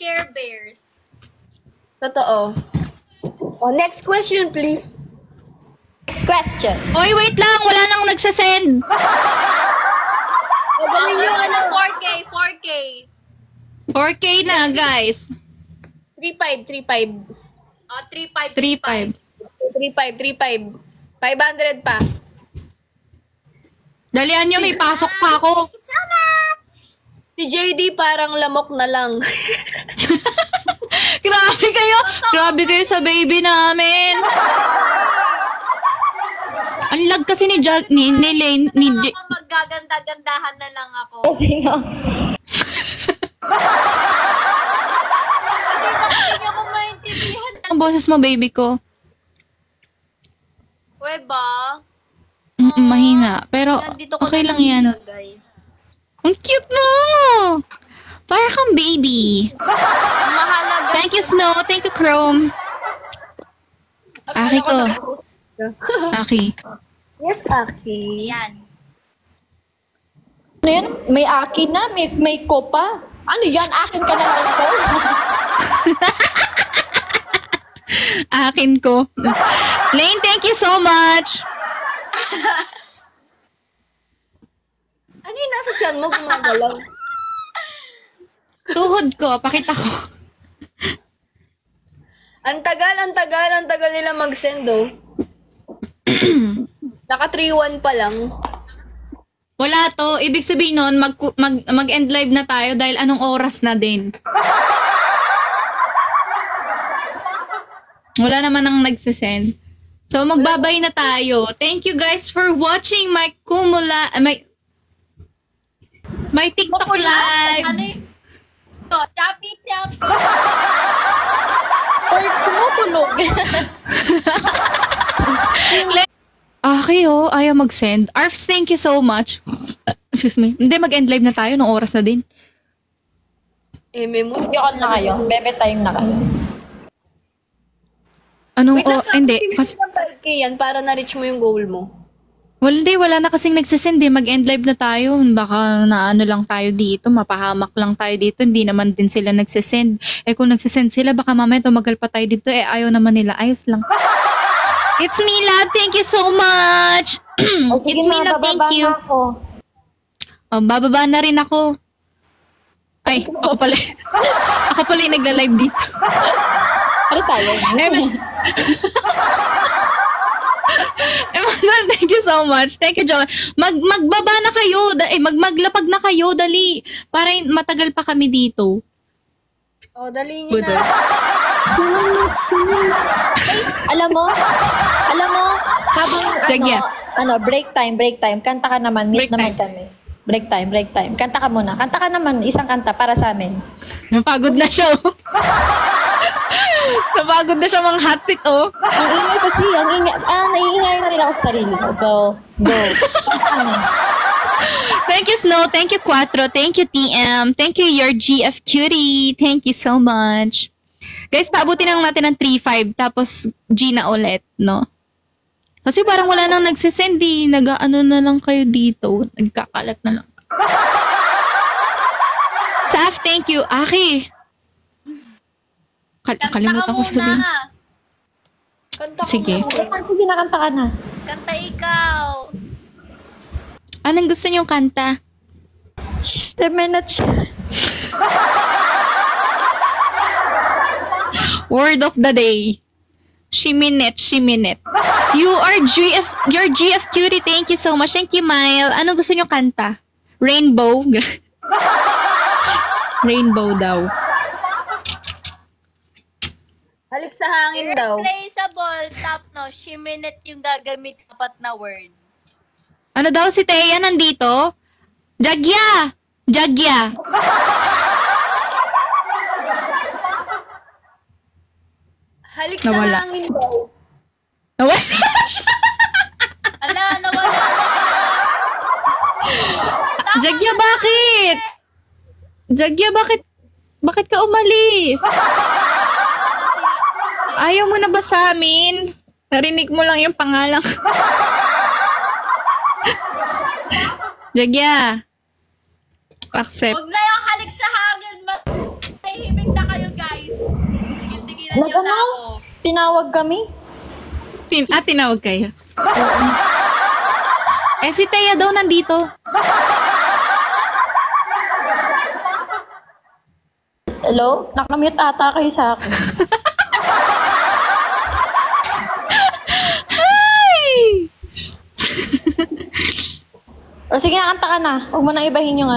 Care Bears. Totoo. Oh, next question, please. Next question. Oy, wait lang. Wala nang nagsasend. Gawin nyo ano? 4K, 4K. 4K na, guys. 3.5, 3.5. 3.5. 3.5. 3.5, 3.5. 500 pa. Dalian nyo, may pasok pa ako. So much! Si JD parang lamok na lang. Grabe kayo. Grabe kayo sa baby namin. Ang lag kasi ni Lane, ni Maggaganda-gandahan na lang ako. Sino? Kasi bakit hindi ako maintindihan. Ang boses mo, baby ko. Weba? Mahina. Pero, Nandito ko okay na lang yan. guys. Ang cute mo! Para kang baby. Ang mahalaga. Thank you, Snow. Thank you, Chrome. Aki ko. Aki. Yes, Aki. Yan. Ano yan? May akin na, may ko pa. Ano yan? Akin ka na lang ko. Akin ko. Lane, thank you so much. Ano yung nasa tiyan mo gumagalaw? Tuhod ko. Pakita ko. Ang tagal nila mag-send, oh. Naka 3-1 pa lang. Wala to. Ibig sabihin nun, mag-end live na tayo dahil anong oras na din. Wala naman ang nagsisend. So, magbabay na tayo. Thank you guys for watching my my TikTok live. Ano yun? Chappy. Or kumukulog. Okay, oh. Ayaw mag-send. Arfs, thank you so much. Excuse me. Hindi, mag-end live na tayo. Nung oras na din. Memo. Yun na kayo. Bebe time na kayo. Anong, Wait lang, hindi. Kasi, 5K yan para na-reach mo yung goal mo. wala na kasing nagsisend eh. Mag-end live na tayo. Baka naano lang tayo dito. Mapahamak lang tayo dito. Hindi naman din sila nagsisend. Eh kung nagsisend sila, baka mamaya tumagal pa tayo dito. Eh ayaw naman nila. Ayos lang. It's me, love. Thank you so much. O sige It's me, na, love. Thank bababa you. na ako. Oh, bababa na rin ako. Ay, ako pala. Ako pala yung nagla-live dito. Ano tayo? Emmanuel, thank you so much. Thank you, John. Magbaba na kayo. Maglapag na kayo. Dali. Para matagal pa kami dito. Oh, dali nyo na. Alam mo, habang Jagya. break time. Kanta ka naman, meet Break naman kami. Break time. Kanta ka muna. Kanta ka naman, isang kanta para sa amin. Napagod na siya. Oh. Napagod na siya mga hot seat, oh. Ang ingay kasi, naiingay na rin ako sa sarili ko. So, go. Thank you, Snow. Thank you, Quattro. Thank you, TM. Thank you, your GF Cutie. Thank you so much. Guys, paabutin lang natin ng 3-5, tapos G na ulit, no? Kasi parang wala nang nagsisend, eh. Nag-ano na lang kayo dito. Nagkakalat na lang. Saf, thank you. Aki. Kalimutan ko sabihin. Kanta ko Sige. muna. Sige, nakanta ka na. Kanta ikaw. Anong gusto niyong kanta? 10 minutes. Word of the day. Shiminit. Your GF Cutie, thank you so much. Thank you, Mile. Anong gusto niyong kanta? Rainbow? Rainbow daw. Halik sa hangin daw. Irreplaceable, top no. Shiminit yung gagamit apat na word. Ano daw si Thea nandito? Jagya! Halik sa Nawala. hangin daw. Nawala siya. Ala, nawala na siya. Jagya, bakit? Jagya, bakit ka umalis? Ayaw mo na ba sa amin? Narinig mo lang yung pangalan. Jagya. Accept. Huwag na yung halik sa hangin. Tahimik na kayo niyo na Nag-ano? ako. Tinawag kami. Tinawag kayo. Si Thea daw nandito. Hello? Nakamute ata kayo sa akin. Hi! O sige, nakanta ka na. Huwag mo na ibahin yung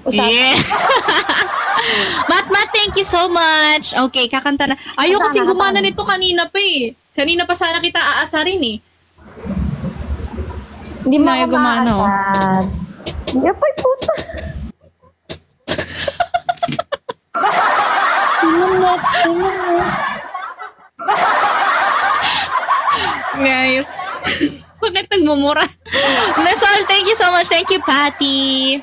usapan. Yeah. Mat, thank you so much. Okay, kakanta na. Ayaw kasing gumana nito kanina pa eh. Kanina pa sana kita aasarin eh. Hindi mo Ayaw ako gumana, oh. maasad. Yapay puta. Sinunet. Guys. Bakit nagmumura? Nasol, thank you so much. Thank you, Patty.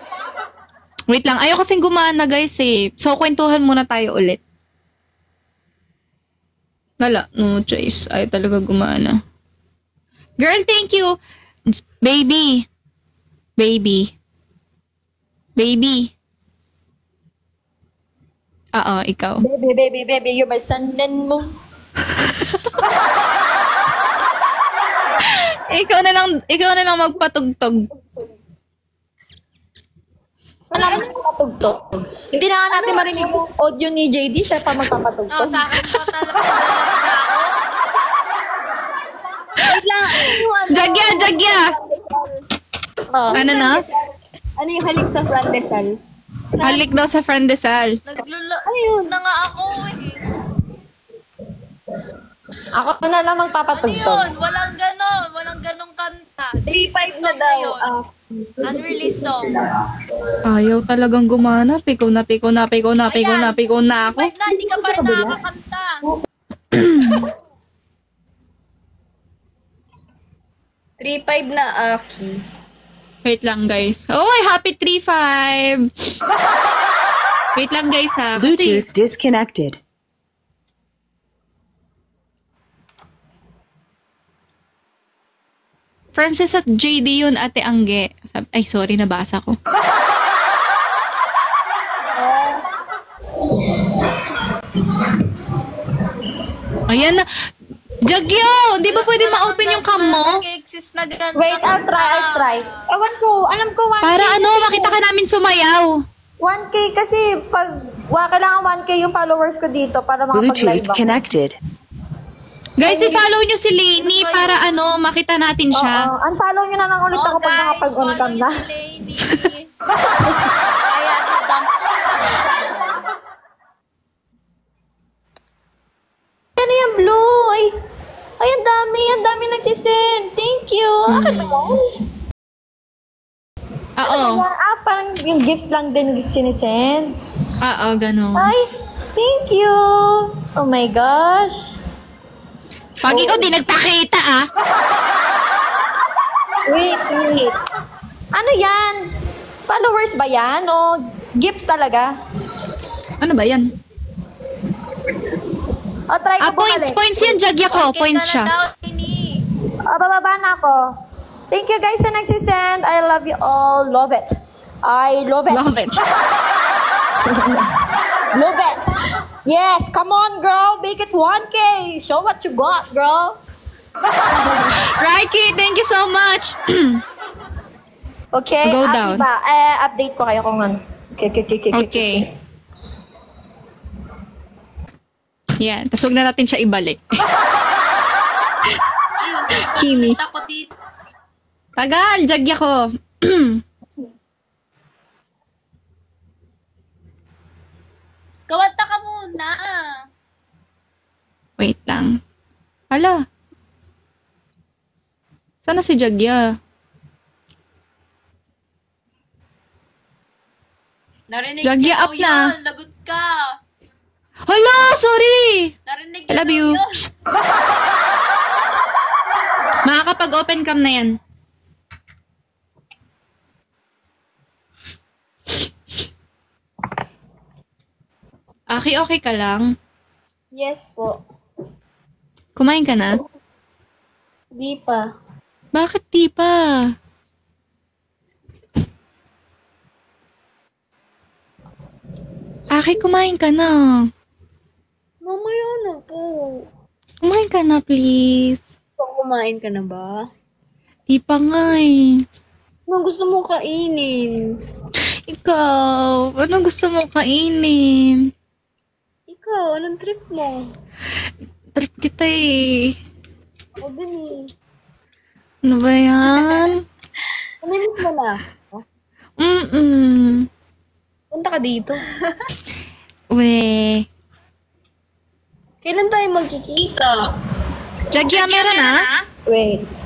Wait lang, ayaw kasing gumana guys eh. So, kwentuhan muna tayo ulit. Wala, no choice. Ayaw talaga gumana. Girl, thank you. Baby. Oo, ikaw. Baby, you're my sun and moon. Ikaw na lang magpatugtog. Alam mo magpapatugtog. Hindi na nga natin marinig yung audio ni JD, siya pa No, magpapatugtog. sa akin po talaga ako. Wait lang. Jagya! Oh. Ano na? Ano yung halik sa Frandesal? Halik daw sa Frandesal. Ayun. Na nga ako eh. Ako na lang Ano magpapatugtog. yun? Walang ganong kanta. 3-5 na Song daw. yun. Unreleased song. Ayaw talagang gumana. Piko na ako. Wait na, hindi ka pa rin nakakakanta. na Aki. Wait lang, guys. Oh, happy 3-5! Wait lang, guys, ha. Kasi, Bluetooth disconnected. Francis at JD yun, Ate Angge. Ay, sorry, nabasa ko. Ayan na. Jagyo! Di ba pwede ma-open yung cam mo? Nag-exist na ganun. Wait, I'll try. Ewan ko, alam ko 1K. Para makita ka namin sumayaw. 1K kasi pag kailangan 1K yung followers ko dito para makapag-live Bluetooth ako. connected. Guys, i-follow nyo si Lainey para makita natin siya. Oo, unfollow nyo na lang ulit ako pag nakapag-on-cam na. Kaya sa dump. Ano yung blue? Ay, ang dami nagsisend. Thank you. Akin ba yan? Oo. Parang yung gifts lang din sinisend. Oo, ganun. Ay, thank you. Oh my gosh. Pag ikaw di nagpakita, Wait. Ano yan? Followers ba yan? O gifts talaga? Ano ba yan? O, try ko bumalik. Points yan, Jagya ko. Points siya. O, bababa na ako. Thank you guys sa nagsisend. I love you all. Love it. I love it. Love it. Love it. Yes, come on, girl. Make it 1K. Show what you got, girl. Raiki, thank you so much. Okay, Go down. Ba? Update ko kayo kung ano. Okay. Yan. Tapos huwag na natin siya ibalik. Kimi. Ako dito. Tagal, Jagya ko. Kawanta ka muna. Wait lang. Hala. Sana si Jagya? Narinig Jagya, niya up daw na. yun. Lagot ka. Hala, sorry. Narinig I niya love daw you. yun. Makakapag-open cam na yan. Aki, okay ka lang? Yes po. Kumain ka na? Di pa. Bakit di pa? Aki, kumain ka na. Mamaya na. po. Kumain ka na, please. Kumain ka na ba? Di pa nga eh. Anong gusto mo kainin? Ikaw, ano gusto mo kainin? Ikaw, anong trip mo? Trip kita eh. Ako din eh. Ano ba yan? Namimiss mo na? Mm-mm. Punta ka dito. We. Kailan tayo magkikita? Jagya, meron na? Wait.